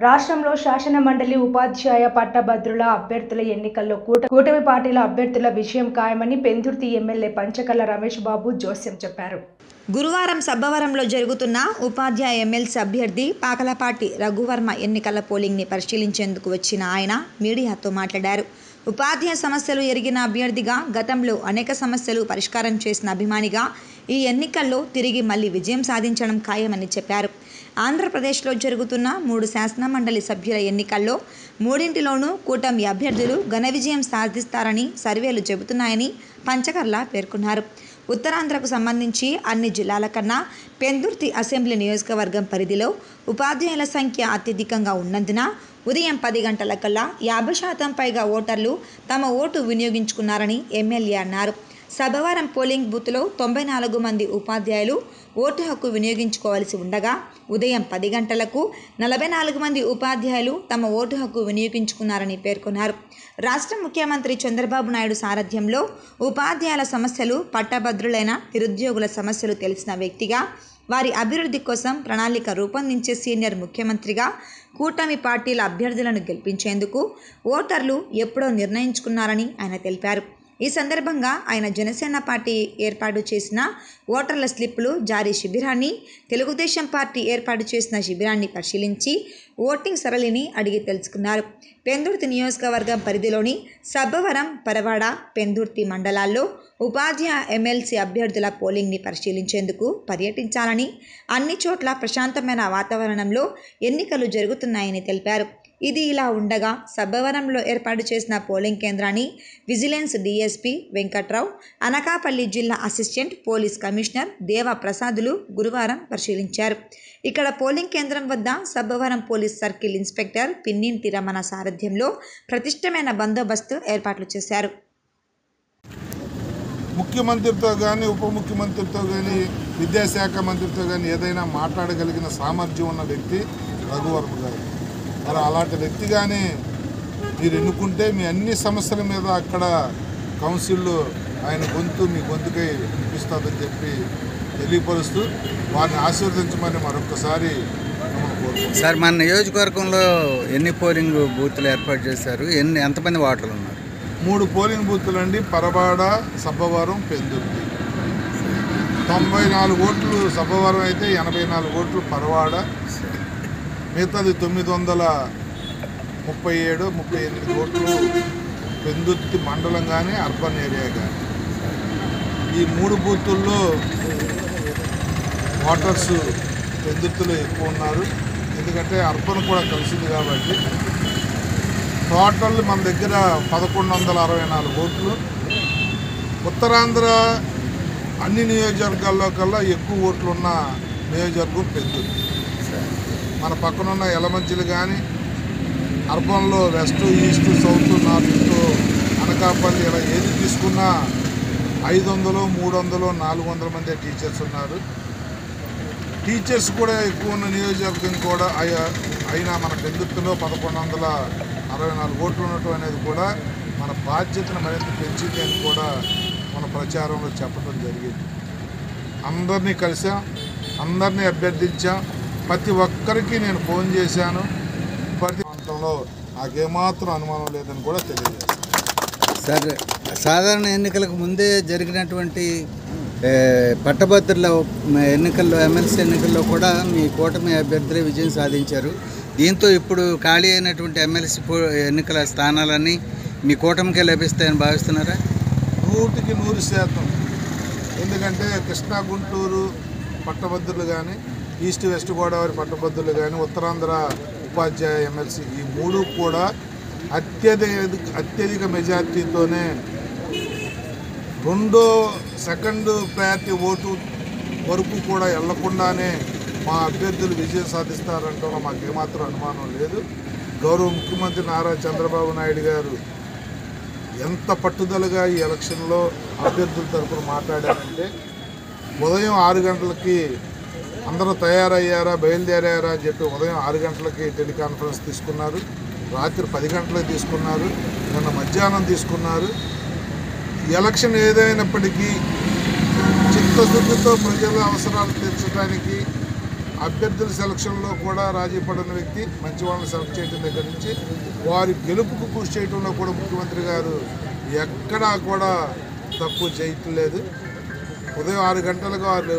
రాష్ట్రంలో శాసన మండలి ఉపాధ్యాయ పట్టభద్రుల అభ్యర్థుల ఎన్నికల్లో కూటమి పార్టీల అభ్యర్థుల విజయం ఖాయమని పెందుర్తి ఎమ్మెల్యే పంచకర్ల రమేష్ బాబు జోస్యం చెప్పారు. గురువారం సబ్బవరంలో జరుగుతున్న ఉపాధ్యాయ ఎమ్మెల్సీ అభ్యర్థి పాకలపాటి రఘువర్మ ఎన్నికల పోలింగ్ని పరిశీలించేందుకు వచ్చిన ఆయన మీడియాతో మాట్లాడారు. ఉపాధ్యాయ సమస్యలు ఎరిగిన అభ్యర్థిగా, గతంలో అనేక సమస్యలు పరిష్కారం చేసిన అభిమానిగా ఈ ఎన్నికల్లో తిరిగి మళ్లీ విజయం సాధించడం ఖాయమని చెప్పారు. ఆంధ్రప్రదేశ్లో జరుగుతున్న 3 శాసనమండలి సభ్యుల ఎన్నికల్లో 3ంటిలోనూ కూటమి అభ్యర్థులు ఘన విజయం సాధిస్తారని సర్వేలు చెబుతున్నాయని పంచకర్ల పేర్కొన్నారు. ఉత్తరాంధ్రకు సంబంధించి అన్ని జిల్లాల కన్నా పెందుర్తి అసెంబ్లీ నియోజకవర్గం పరిధిలో ఉపాధ్యాయుల సంఖ్య అత్యధికంగా ఉన్నందున ఉదయం 10 గంటలకల్లా 50% పైగా ఓటర్లు తమ ఓటు వినియోగించుకున్నారని ఎమ్మెల్యే అన్నారు. సబ్బవరం పోలింగ్ బూత్లో 94 మంది ఉపాధ్యాయులు ఓటు హక్కు వినియోగించుకోవాల్సి ఉండగా ఉదయం 10 గంటలకు 44 మంది ఉపాధ్యాయులు తమ ఓటు హక్కు వినియోగించుకున్నారని పేర్కొన్నారు. రాష్ట్ర ముఖ్యమంత్రి చంద్రబాబు నాయుడు సారథ్యంలో ఉపాధ్యాయుల సమస్యలు, పట్టభద్రులైన నిరుద్యోగుల సమస్యలు తెలిసిన వ్యక్తిగా, వారి అభివృద్ధి కోసం ప్రణాళిక రూపొందించే సీనియర్ ముఖ్యమంత్రిగా కూటమి పార్టీల అభ్యర్థులను గెలిపించేందుకు ఓటర్లు ఎప్పుడో నిర్ణయించుకున్నారని ఆయన తెలిపారు. ఈ సందర్భంగా ఆయన జనసేన పార్టీ ఏర్పాటు చేసిన ఓటర్ల స్లిప్పులు జారీ శిబిరాన్ని, తెలుగుదేశం పార్టీ ఏర్పాటు చేసిన శిబిరాన్ని పరిశీలించి ఓటింగ్ సరళిని అడిగి తెలుసుకున్నారు. పెందుర్తి నియోజకవర్గం పరిధిలోని సబ్బవరం, పరవాడ, పెందుర్తి మండలాల్లో ఉపాధ్యాయ ఎమ్మెల్సీ అభ్యర్థుల పోలింగ్ని పరిశీలించేందుకు పర్యటించాలని, అన్ని చోట్ల ప్రశాంతమైన వాతావరణంలో ఎన్నికలు జరుగుతున్నాయని తెలిపారు. ఇది ఇలా ఉండగా సబ్బవరంలో ఏర్పాటు చేసిన పోలింగ్ కేంద్రాన్ని విజిలెన్స్ డీఎస్పీ వెంకట్రావు, అనకాపల్లి జిల్లా అసిస్టెంట్ పోలీస్ కమిషనర్ దేవప్రసాదులు గురువారం పరిశీలించారు. ఇక్కడ పోలింగ్ కేంద్రం వద్ద Sabbavaram police circle inspector Pinninti Ramana సారథ్యంలో ప్రతిష్టమైన బందోబస్తు ఏర్పాట్లు చేశారు. ముఖ్యమంత్రితో కానీ, ఉప ముఖ్యమంత్రితో కానీ, విద్యాశాఖ మంత్రితో కానీ ఏదైనా మాట్లాడగలిగిన సామర్థ్యం ఉన్న వ్యక్తి రఘువర్మ గారు. మరి అలాంటి వ్యక్తిగానే మీరు ఎన్నుకుంటే మీ అన్ని సమస్యల మీద అక్కడ కౌన్సిల్లో ఆయన గొంతు మీ గొంతుకై వినిపిస్తుందని చెప్పి తెలియపరుస్తూ వారిని ఆశీర్వదించమని మరొకసారి సార్, మన నియోజకవర్గంలో ఎన్ని పోలింగ్ బూత్లు ఏర్పాటు చేశారు? ఎంతమంది ఓటర్లు ఉన్నారు? 3 పోలింగ్ బూత్లు అండి. పరబాడ, సబ్బవరం, పెందుర్తి. 94 ఓట్లు సబ్బవరం అయితే 84 ఓట్లు పరవాడ, మిగతాది 937-38 ఓట్లు పెందుర్తి మండలం కానీ, అర్బన్ ఏరియా కానీ. ఈ 3 బూతుల్లో ఓటర్స్ పెందుర్తిలో ఎక్కువ ఉన్నారు. ఎందుకంటే అర్బన్ కూడా కలిసింది కాబట్టి. టోటల్ మన దగ్గర 1164 ఓట్లు. ఉత్తరాంధ్ర అన్ని నియోజకవర్గాల్లో కల్లా ఎక్కువ ఓట్లు ఉన్న నియోజకవర్గం పెందుర్తి. మన పక్కనున్న ఎలమంచిలు కానీ, అర్బన్లో west, east, south, north, Anakapalli ఇలా ఏది తీసుకున్నా 500, 300, 400 మంది టీచర్స్ ఉన్నారు. టీచర్స్ కూడా ఎక్కువ ఉన్న నియోజకవర్గం కూడా అయినా మన పెందుర్తిలో 1164 ఓట్లు ఉండటం అనేది కూడా మన బాధ్యతను మరింత పెంచింది అని కూడా మన ప్రచారంలో చెప్పడం జరిగింది. అందరినీ కలిసాం, అందరినీ అభ్యర్థించాం. ప్రతి ఒక్కరికి నేను ఫోన్ చేశాను. ప్రతి ప్రాంతంలో నాకేమాత్రం అనుమానం లేదని కూడా తెలియజేస్తాను. సార్, సాధారణ ఎన్నికలకు ముందే జరిగినటువంటి పట్టభద్రుల ఎన్నికల్లో, ఎమ్మెల్సీ ఎన్నికల్లో కూడా మీ కూటమి అభ్యర్థులే విజయం సాధించారు. దీంతో ఇప్పుడు ఖాళీ అయినటువంటి ఎమ్మెల్సీ ఎన్నికల స్థానాలన్నీ మీ కూటమికే లభిస్తాయని భావిస్తున్నారా? 100% ఎందుకంటే కృష్ణా, గుంటూరు పట్టభద్రులు కానీ, ఈస్ట్ వెస్ట్ గోదావరి పట్టభద్రులు కానీ, ఉత్తరాంధ్ర ఉపాధ్యాయ ఎమ్మెల్సీ ఈ 3 కూడా అత్యధిక మెజార్టీతోనే సెకండ్ ప్రయారిటీ ఓటు వరకు కూడా వెళ్లకుండానే మా అభ్యర్థులు విజయం సాధిస్తారంటే మాకేమాత్రం అనుమానం లేదు. గౌరవ ముఖ్యమంత్రి నారా చంద్రబాబు నాయుడు గారు ఎంత పట్టుదలగా ఈ ఎలక్షన్లో అభ్యర్థుల తరఫున మాట్లాడారంటే, ఉదయం 6 గంటలకి అందరూ తయారయ్యారా, బయలుదేరారా అని చెప్పి ఉదయం 6 గంటలకి టెలికాన్ఫరెన్స్ తీసుకున్నారు. రాత్రి 10 గంటలకు తీసుకున్నారు. నిన్న మధ్యాహ్నం తీసుకున్నారు. ఎలక్షన్ ఏదైనప్పటికీ చిత్తశుద్ధితో ప్రజల అవసరాలు తీర్చడానికి అభ్యర్థుల సెలక్షన్లో కూడా రాజీ పడిన వ్యక్తి, మంచి వాళ్ళని సెలెక్ట్ చేయడం దగ్గర నుంచి వారి గెలుపుకు కృషి చేయడంలో కూడా ముఖ్యమంత్రి గారు ఎక్కడా కూడా తక్కువ చేయట్లేదు. ఉదయం 6 గంటలకు వాళ్ళు